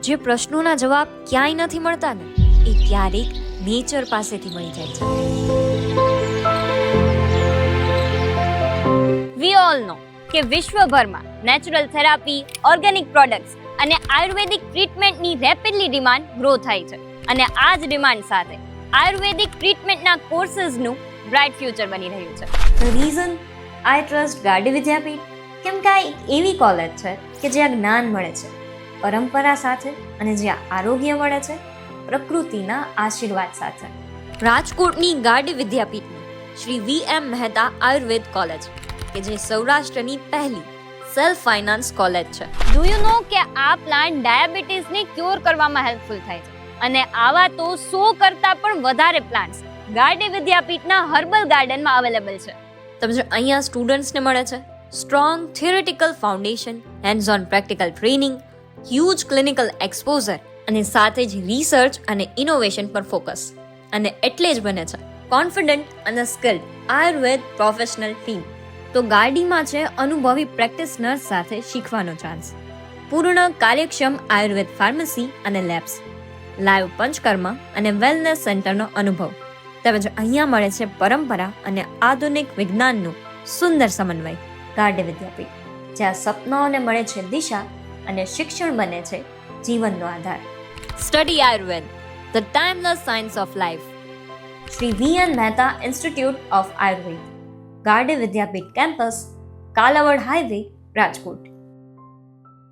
જે પ્રશ્નોના જવાબ ક્યાંય નથી મળતા ને એ ક્યારેક નેચર પાસેથી મળી જાય છે. વી ઓલ નો કે વિશ્વભરમાં નેચરલ થેરાપી, ઓર્ગેનિક પ્રોડક્ટ્સ અને આયુર્વેદિક ટ્રીટમેન્ટની રેપિડલી ડિમાન્ડ ગ્રો થાય છે અને આ જ ડિમાન્ડ સાથે આયુર્વેદિક ટ્રીટમેન્ટના કોર્સીસનું બ્રાઇટ ફ્યુચર બની રહ્યું છે. The reason I trust Gardi Vidyapeeth કેમ કે આ એક એવી કોલેજ છે કે જ્યાં જ્ઞાન મળે છે પરંપરા સાથે અને જ્યાં આરોગ્ય મળે છે પ્રકૃતિના આશીર્વાદ સાથે. રાજકોટની ગાર્ડી વિદ્યાપીઠની શ્રી VM મહેતા આયુર્વેદ કોલેજ કે જે સૌરાષ્ટ્રની પહેલી સેલ્ફ ફાઇનાન્સ કોલેજ છે. ડુ યુ નો કે આ પ્લાન્ટ ડાયાબિટીસને ક્યોર કરવામાં હેલ્પફુલ થાય છે અને આવા તો 100 કરતાં પણ વધારે પ્લાન્ટ્સ ગાર્ડી વિદ્યાપીઠના હર્બલ ગાર્ડનમાં અવેલેબલ છે. તમે જો અહીંયા સ્ટુડન્ટ્સને મળે છે strong theoretical foundation, hands on practical training, huge clinical exposure અને સાથે જ રિસર્ચ અને ઇનોવેશન પર ફોકસ. અને એટલે જ બને છે કોન્ફિડન્ટ અને સ્કિલ્ડ આયુર્વેદ પ્રોફેશનલ ટીમ. તો ગાર્ડીમાં છે અનુભવી પ્રેક્ટિસ નર્સ સાથે શીખવાનો ચાન્સ, પૂર્ણ કાર્યક્ષમ આયુર્વેદ ફાર્મસી અને લેબ્સ, લાઈવ પંચકર્મ અને વેલનેસ સેન્ટરનો અનુભવ. તેમજ અહીંયા મળે છે પરંપરા અને આધુનિક વિજ્ઞાનનું સુંદર સમન્વય. ગાર્ડી વિદ્યાપીઠ જ્યાં સપનાઓને મળે છે દિશા અને શિક્ષણ બને છે જીવનનો આધાર. Study Ayurveda, the timeless science of life. Shri VM Mehta institute of Ayurveda, Gardi Vidyapeeth campus, Kalavad highway, Rajkot.